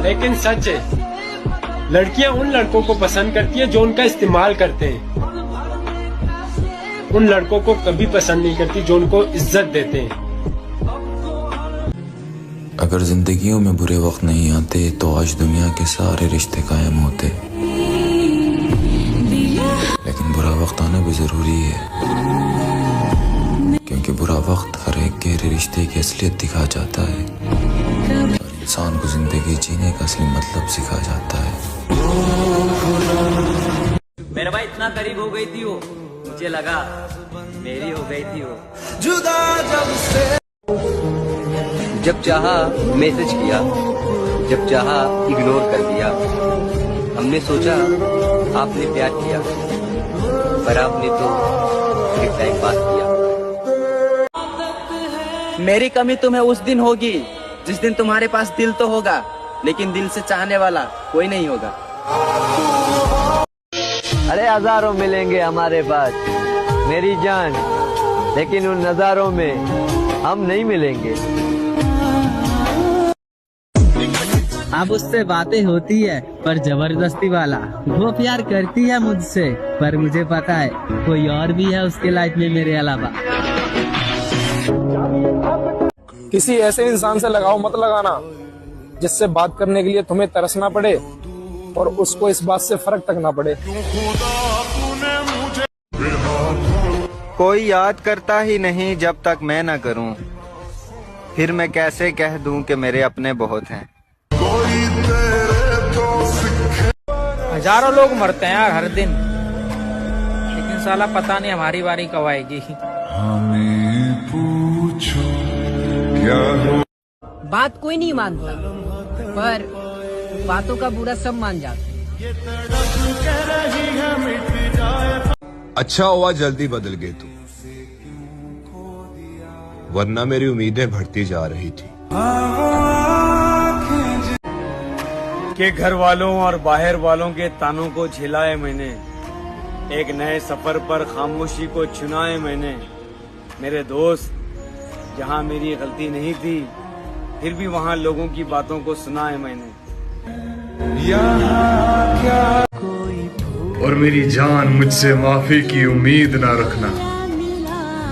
लेकिन सच है, लड़कियां उन लड़कों को पसंद करती है जो उनका इस्तेमाल करते हैं। उन लड़कों को कभी पसंद नहीं करती जो उनको इज्जत देते हैं। अगर जिंदगियों में बुरे वक्त नहीं आते तो आज दुनिया के सारे रिश्ते कायम होते। लेकिन बुरा वक्त आना भी जरूरी है, क्योंकि बुरा वक्त हर एक गहरे रिश्ते की असलियत दिखा जाता है और इंसान को जिंदगी जीने का असली मतलब सिखा जाता है। मेरे भाई इतना करीब हो गई थी वो, मुझे लगा मेरी हो गई थी वो। जुदा जब चाहा मैसेज किया, जब चाहा इग्नोर कर दिया। हमने सोचा आपने प्यार किया, पर आपने तो सिर्फ टाइम पास किया। मेरी कमी तुम्हें उस दिन होगी जिस दिन तुम्हारे पास दिल तो होगा, लेकिन दिल से चाहने वाला कोई नहीं होगा। अरे हजारों मिलेंगे हमारे पास मेरी जान, लेकिन उन नजारों में हम नहीं मिलेंगे। अब उससे बातें होती है पर जबरदस्ती वाला। वो प्यार करती है मुझसे, पर मुझे पता है कोई और भी है उसके लाइफ में मेरे अलावा। किसी ऐसे इंसान से लगाव मत लगाना जिससे बात करने के लिए तुम्हें तरसना पड़े और उसको इस बात से फर्क तक ना पड़े। कोई याद करता ही नहीं जब तक मैं ना करूं, फिर मैं कैसे कह दूं कि मेरे अपने बहुत हैं। हजारों लोग मरते हैं यार हर दिन, लेकिन साला पता नहीं हमारी बारी कब आएगी। बात कोई नहीं मानता, पर बातों का बुरा सब मान जाते हैं। अच्छा हुआ जल्दी बदल गए तू, वरना मेरी उम्मीदें बढ़ती जा रही थी कि घर वालों और बाहर वालों के तानों को झेला है मैंने। एक नए सफर पर खामोशी को चुना है मैंने। मेरे दोस्त, जहां मेरी गलती नहीं थी, फिर भी वहां लोगों की बातों को सुना है मैंने। और मेरी जान, मुझसे माफी की उम्मीद ना रखना,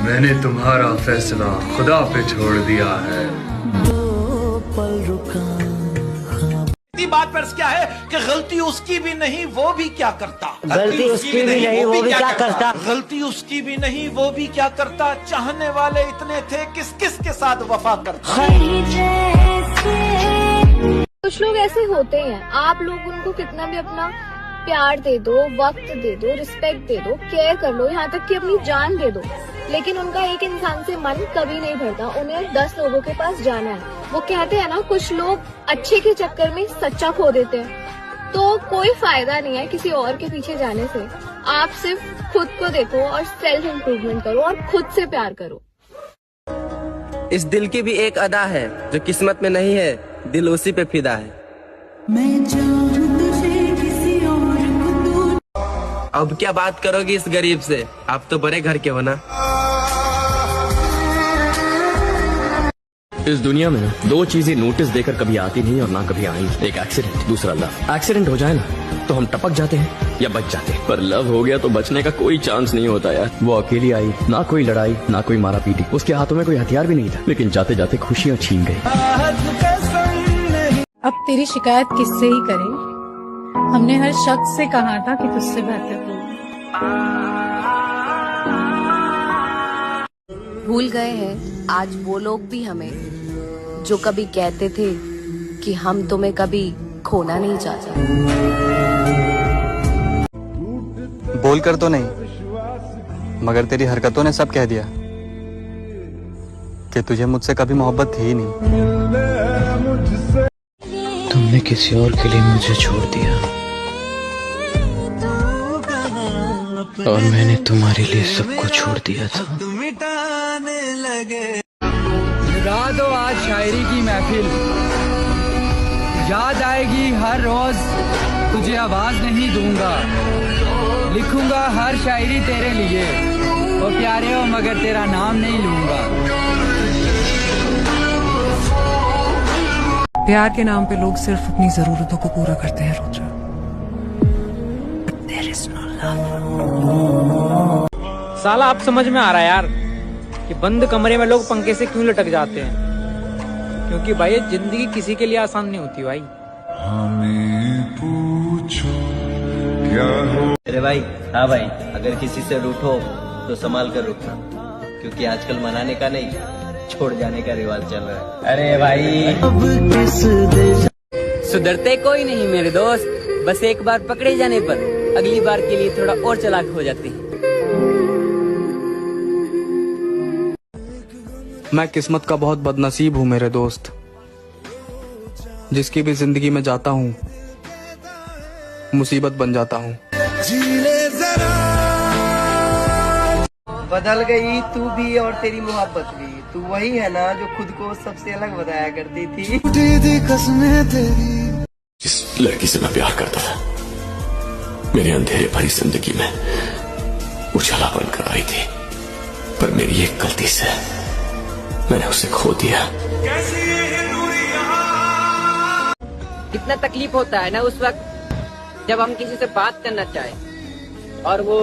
मैंने तुम्हारा फैसला खुदा पे छोड़ दिया है। बात पर क्या है कि गलती उसकी भी नहीं वो भी क्या करता, गलती उसकी भी नहीं वो भी क्या करता, गलती उसकी भी नहीं वो भी क्या करता। चाहने वाले इतने थे, किस किस के साथ वफा करता। कुछ लोग ऐसे होते हैं, आप लोग उनको कितना भी अपना प्यार दे दो, वक्त दे दो, रिस्पेक्ट दे दो, केयर कर लो, यहाँ तक कि अपनी जान दे दो, लेकिन उनका एक इंसान से मन कभी नहीं भरता। उन्हें 10 लोगों के पास जाना है। वो कहते हैं ना, कुछ लोग अच्छे के चक्कर में सच्चा खो देते हैं। तो कोई फायदा नहीं है किसी और के पीछे जाने से। आप सिर्फ खुद को देखो और सेल्फ इम्प्रूवमेंट करो और खुद से प्यार करो। इस दिल की भी एक अदा है जो किस्मत में नहीं है, दिल उसी पे फिदा है। अब क्या बात करोगी इस गरीब से, आप तो बड़े घर के हो ना। इस दुनिया में 2 चीजें नोटिस देकर कभी आती नहीं और ना कभी आई। एक एक्सीडेंट, दूसरा लव। एक्सीडेंट हो जाए ना तो हम टपक जाते हैं या बच जाते हैं, पर लव हो गया तो बचने का कोई चांस नहीं होता यार। वो अकेली आई, ना कोई लड़ाई, ना कोई मारा पीटी, उसके हाथों में कोई हथियार भी नहीं था, लेकिन जाते जाते खुशियाँ छीन गई। अब तेरी शिकायत किससे ही करें? हमने हर शख्स से कहा था कि तुझसे बेहतर हो। भूल गए हैं आज वो लोग भी हमें, जो कभी कहते थे कि हम तुम्हें कभी खोना नहीं चाहते। बोल कर तो नहीं, मगर तेरी हरकतों ने सब कह दिया कि तुझे मुझसे कभी मोहब्बत थी ही नहीं। तुमने किसी और के लिए मुझे छोड़ दिया और मैंने तुम्हारे लिए सबको छोड़ दिया था। गा दो आज शायरी की महफिल, याद आएगी हर रोज, तुझे आवाज नहीं दूंगा। लिखूंगा हर शायरी तेरे लिए, ओ प्यारे हो मगर तेरा नाम नहीं लूंगा। प्यार के नाम पे लोग सिर्फ अपनी जरूरतों को पूरा करते हैं Rudra. There is no love. साला अब समझ में आ रहा है यार कि बंद कमरे में लोग पंखे से क्यों लटक जाते हैं, क्योंकि भाई ये जिंदगी किसी के लिए आसान नहीं होती भाई। अरे भाई, हाँ भाई, अगर किसी से रूठो तो संभाल कर रूठना, क्योंकि आजकल मनाने का नहीं छोड़ जाने का रिवाज चल रहा है। अरे भाई सुधरते कोई नहीं मेरे दोस्त, बस एक बार पकड़े जाने पर अगली बार के लिए थोड़ा और चालाक हो जाती। मैं किस्मत का बहुत बदनसीब हूँ मेरे दोस्त, जिसकी भी जिंदगी में जाता हूँ मुसीबत बन जाता हूँ। बदल गई तू भी और तेरी मोहब्बत भी, तू वही है ना जो खुद को सबसे अलग बताया करती थी। जिस लड़की से मैं प्यार करता था मेरे अंधेरे भरी जिंदगी में उजाला बनकर आई थी, पर मेरी एक गलती से मैंने उसे खो दिया। कितना तकलीफ होता है ना उस वक्त जब हम किसी से बात करना चाहे और वो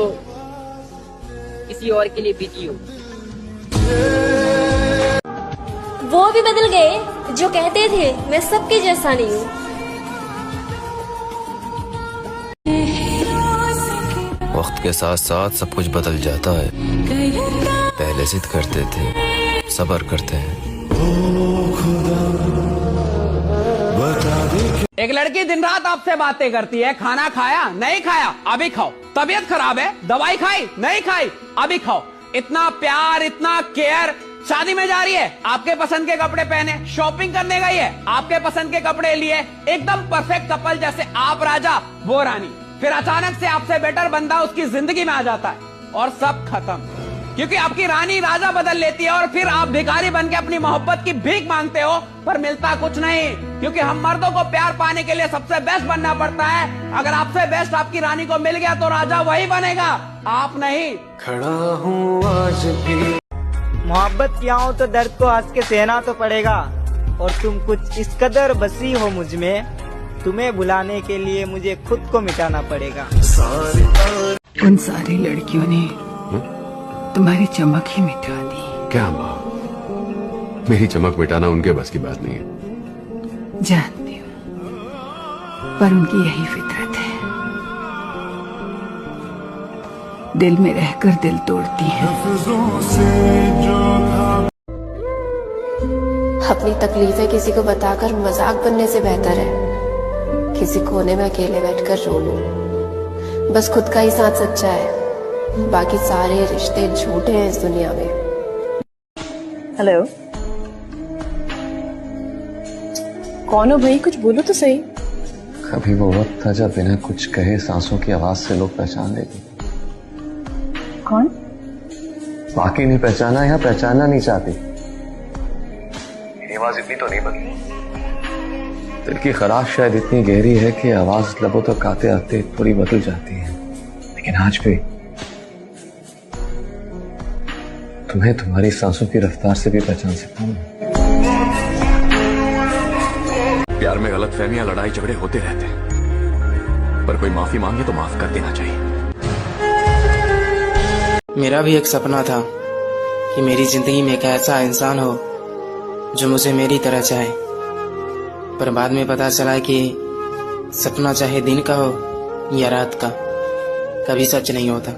किसी और के लिए बिजी हो। वो भी बदल गए जो कहते थे मैं सबके जैसा नहीं हूँ। वक्त के साथ साथ सब कुछ बदल जाता है। पहले जिद करते थे, सब्र करते हैं। एक लड़की दिन रात आपसे बातें करती है, खाना खाया नहीं खाया अभी खाओ, तबीयत खराब है दवाई खाई नहीं खाई अभी खाओ। इतना प्यार, इतना केयर, शादी में जा रही है आपके पसंद के कपड़े पहने, शॉपिंग करने गई है आपके पसंद के कपड़े लिए, एकदम परफेक्ट कपल जैसे आप राजा वो रानी, फिर अचानक से आपसे बेटर बंदा उसकी जिंदगी में आ जाता है और सब खत्म, क्योंकि आपकी रानी राजा बदल लेती है और फिर आप भिखारी बन के अपनी मोहब्बत की भीख मांगते हो, पर मिलता कुछ नहीं, क्योंकि हम मर्दों को प्यार पाने के लिए सबसे बेस्ट बनना पड़ता है। अगर आपसे बेस्ट आपकी रानी को मिल गया तो राजा वही बनेगा, आप नहीं। खड़ा हूँ आज भी। मोहब्बत किया हो तो दर्द को हंस के सहना तो पड़ेगा, और तुम कुछ इस कदर बसी हो मुझ में, तुम्हें बुलाने के लिए मुझे खुद को मिटाना पड़ेगा। उन सारी लड़कियों ने तुम्हारी चमक ही मिटा दी। क्या माँ, मेरी चमक मिटाना उनके बस की बात नहीं है। जानती हूँ, पर उनकी यही फितरत है, दिल में रहकर दिल तोड़ती है। अपनी तकलीफें किसी को बताकर मजाक बनने से बेहतर है किसी कोने में अकेले बैठकर रो लूं। बस खुद का ही साथ सच्चा है, बाकी सारे रिश्ते झूठे हैं इस दुनिया में। हेलो, कौन हो भाई, कुछ बोलो तो सही। कभी वो वक्त था जब बिना कुछ कहे सांसों की आवाज से लोग पहचान लेते। कौन? बाकी नहीं पहचाना या पहचानना नहीं चाहती। आवाज इतनी तो नहीं बदली, दिल की खराश शायद इतनी गहरी है कि आवाज लबों तक आते आते थोड़ी बदल जाती है, लेकिन आज भी तुम्हें तुम्हारी सांसों की रफ्तार से भी पहचान सकता हूँ। प्यार में गलतफहमियां, लड़ाई झगड़े होते रहते हैं, पर कोई माफी मांगे तो माफ कर देना चाहिए। मेरा भी एक सपना था कि मेरी जिंदगी में एक ऐसा इंसान हो जो मुझे मेरी तरह चाहे, पर बाद में पता चला कि सपना चाहे दिन का हो या रात का, कभी सच नहीं होता।